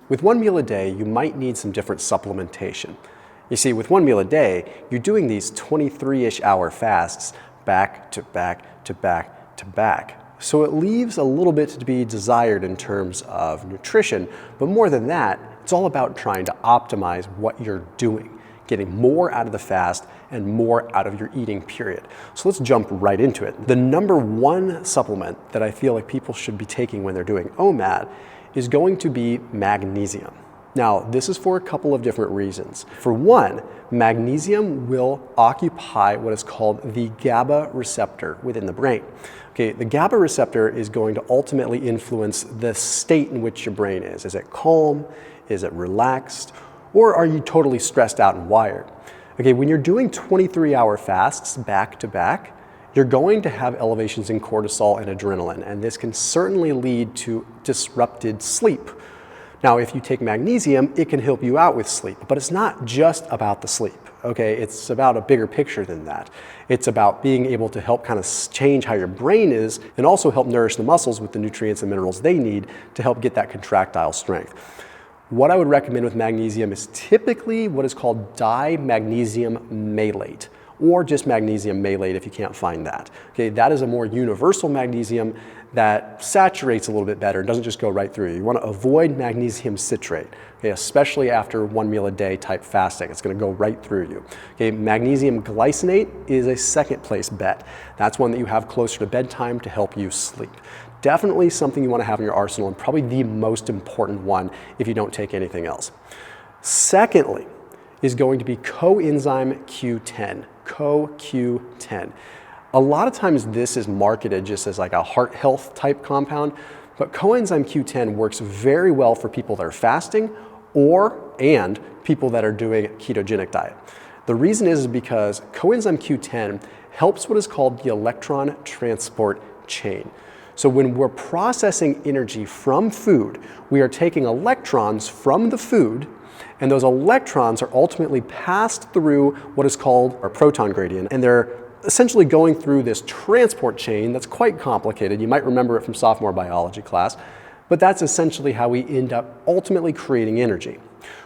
With one meal a day, you might need some different supplementation. You see, with one meal a day, you're doing these 23-ish hour fasts back to back to back to back. So it leaves a little bit to be desired in terms of nutrition, but more than that, it's all about trying to optimize what you're doing, getting more out of the fast and more out of your eating period. So let's jump right into it. The number one supplement that I feel like people should be taking when they're doing OMAD is going to be magnesium. Now, this is for a couple of different reasons. For one, magnesium will occupy what is called the GABA receptor within the brain. Okay, the GABA receptor is going to ultimately influence the state in which your brain is. Is it calm? Is it relaxed? Or are you totally stressed out and wired? Okay, when you're doing 23-hour fasts back to back, you're going to have elevations in cortisol and adrenaline, and this can certainly lead to disrupted sleep. Now, if you take magnesium, it can help you out with sleep, but it's not just about the sleep, okay? It's about a bigger picture than that. It's about being able to help kind of change how your brain is and also help nourish the muscles with the nutrients and minerals they need to help get that contractile strength. What I would recommend with magnesium is typically what is called dimagnesium malate, or just magnesium malate if you can't find that. Okay, that is a more universal magnesium that saturates a little bit better and doesn't just go right through you. You want to avoid magnesium citrate, okay, especially after one meal a day type fasting. It's going to go right through you. Okay, magnesium glycinate is a second place bet. That's one that you have closer to bedtime to help you sleep. Definitely something you want to have in your arsenal, and probably the most important one if you don't take anything else. Secondly is going to be coenzyme Q10, CoQ10. A lot of times this is marketed just as like a heart health type compound, but coenzyme Q10 works very well for people that are fasting and people that are doing a ketogenic diet. The reason is because coenzyme Q10 helps what is called the electron transport chain. So when we're processing energy from food, we are taking electrons from the food, and those electrons are ultimately passed through what is called our proton gradient, and they're essentially going through this transport chain that's quite complicated. You might remember it from sophomore biology class, but that's essentially how we end up ultimately creating energy.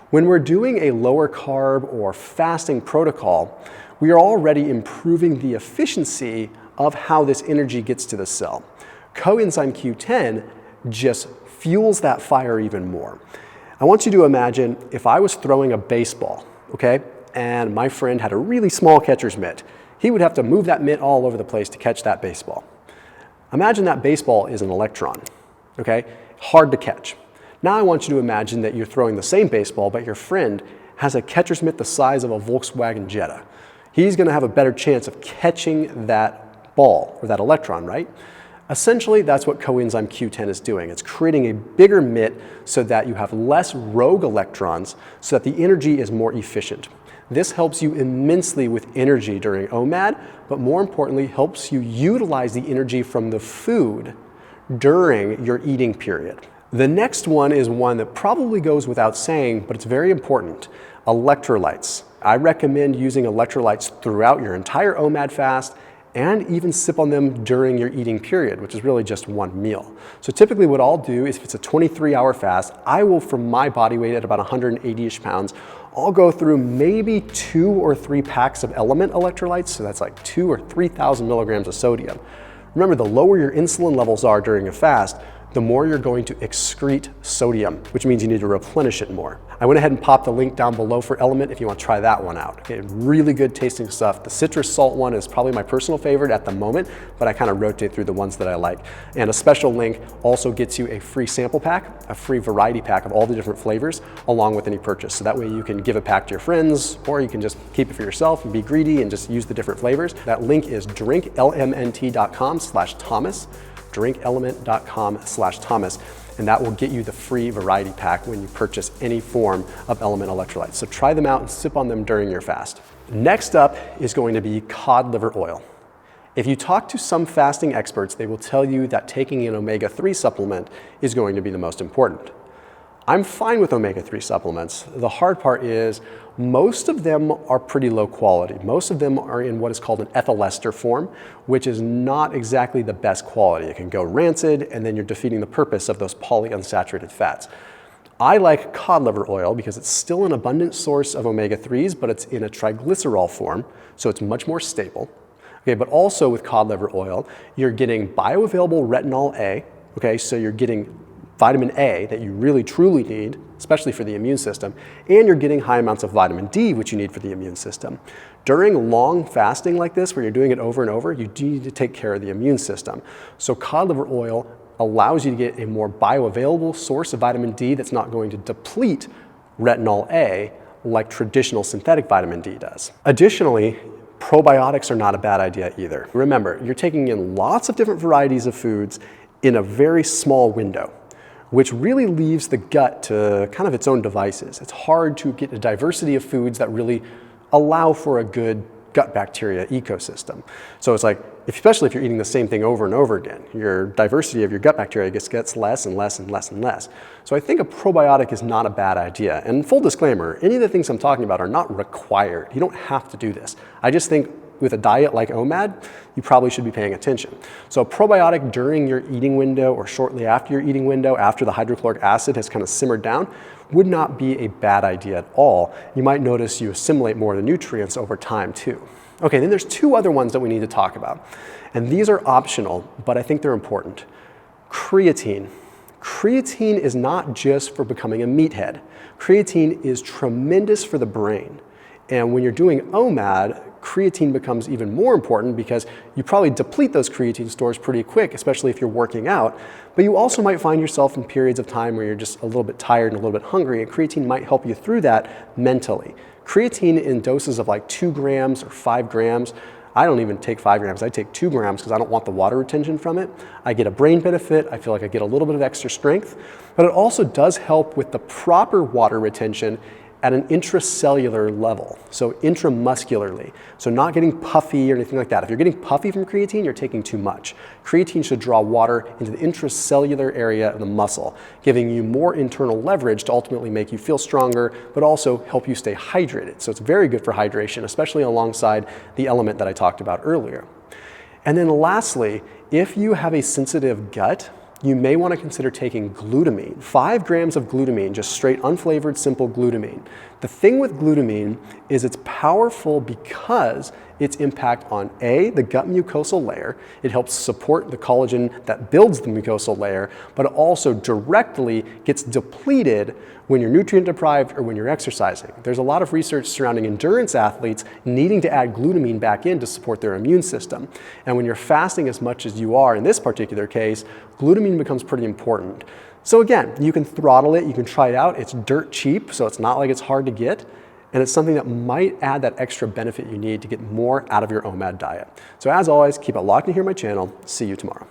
When we're doing a lower carb or fasting protocol, we are already improving the efficiency of how this energy gets to the cell. Coenzyme Q10 just fuels that fire even more. I want you to imagine if I was throwing a baseball, okay, and my friend had a really small catcher's mitt. He would have to move that mitt all over the place to catch that baseball. Imagine that baseball is an electron, okay? Hard to catch. Now I want you to imagine that you're throwing the same baseball, but your friend has a catcher's mitt the size of a Volkswagen Jetta. He's gonna have a better chance of catching that ball or that electron, right? Essentially, that's what coenzyme Q10 is doing. It's creating a bigger mitt so that you have less rogue electrons so that the energy is more efficient. This helps you immensely with energy during OMAD, but more importantly, helps you utilize the energy from the food during your eating period. The next one is one that probably goes without saying, but it's very important: electrolytes. I recommend using electrolytes throughout your entire OMAD fast, and even sip on them during your eating period, which is really just one meal. So typically what I'll do is if it's a 23-hour fast, I will, from my body weight at about 180-ish pounds, I'll go through maybe 2 or 3 packs of LMNT electrolytes, so that's like 2,000 or 3,000 milligrams of sodium. Remember, the lower your insulin levels are during a fast, the more you're going to excrete sodium, which means you need to replenish it more. I went ahead and popped the link down below for LMNT if you want to try that one out. Okay, really good tasting stuff. The citrus salt one is probably my personal favorite at the moment, but I kind of rotate through the ones that I like. And a special link also gets you a free sample pack, a free variety pack of all the different flavors along with any purchase. So that way you can give a pack to your friends, or you can just keep it for yourself and be greedy and just use the different flavors. That link is drinklmnt.com/Thomas. drinklmnt.com/Thomas, and that will get you the free variety pack when you purchase any form of LMNT electrolytes. So try them out and sip on them during your fast. Next up is going to be cod liver oil. If you talk to some fasting experts, they will tell you that taking an omega-3 supplement is going to be the most important. I'm fine with omega-3 supplements. The hard part is most of them are pretty low quality. Most of them are in what is called an ethyl ester form, which is not exactly the best quality. It can go rancid, and then you're defeating the purpose of those polyunsaturated fats. I like cod liver oil because it's still an abundant source of omega-3s, but it's in a triglycerol form, so it's much more stable. Okay, but also with cod liver oil, you're getting bioavailable retinol A, okay, so you're getting vitamin A that you really truly need, especially for the immune system, and you're getting high amounts of vitamin D, which you need for the immune system. During long fasting like this, where you're doing it over and over, you do need to take care of the immune system. So cod liver oil allows you to get a more bioavailable source of vitamin D that's not going to deplete retinol A like traditional synthetic vitamin D does. Additionally, probiotics are not a bad idea either. Remember, you're taking in lots of different varieties of foods in a very small window, which really leaves the gut to kind of its own devices. It's hard to get a diversity of foods that really allow for a good gut bacteria ecosystem. So it's like, especially if you're eating the same thing over and over again, your diversity of your gut bacteria gets less and less and less and less. So I think a probiotic is not a bad idea. And full disclaimer, any of the things I'm talking about are not required. You don't have to do this. I just think with a diet like OMAD, you probably should be paying attention. So a probiotic during your eating window or shortly after your eating window, after the hydrochloric acid has kind of simmered down, would not be a bad idea at all. You might notice you assimilate more of the nutrients over time too. Okay, then there's two other ones that we need to talk about. And these are optional, but I think they're important. Creatine. Creatine is not just for becoming a meathead. Creatine is tremendous for the brain. And when you're doing OMAD, creatine becomes even more important because you probably deplete those creatine stores pretty quick, especially if you're working out. But you also might find yourself in periods of time where you're just a little bit tired and a little bit hungry, and creatine might help you through that mentally. Creatine in doses of like 2 grams or 5 grams. I don't even take 5 grams, I take 2 grams because I don't want the water retention from it. I get a brain benefit, I feel like I get a little bit of extra strength, but it also does help with the proper water retention at an intracellular level, so intramuscularly. So not getting puffy or anything like that. If you're getting puffy from creatine, you're taking too much. Creatine should draw water into the intracellular area of the muscle, giving you more internal leverage to ultimately make you feel stronger, but also help you stay hydrated. So it's very good for hydration, especially alongside the element that I talked about earlier. And then lastly, if you have a sensitive gut, you may want to consider taking glutamine. 5 grams of glutamine, just straight unflavored, simple glutamine. The thing with glutamine is it's powerful because its impact on A, the gut mucosal layer. It helps support the collagen that builds the mucosal layer, but it also directly gets depleted when you're nutrient deprived or when you're exercising. There's a lot of research surrounding endurance athletes needing to add glutamine back in to support their immune system. And when you're fasting as much as you are in this particular case, glutamine becomes pretty important. So again, you can throttle it, you can try it out. It's dirt cheap, so it's not like it's hard to get. And it's something that might add that extra benefit you need to get more out of your OMAD diet. So as always, keep it locked in here on my channel. See you tomorrow.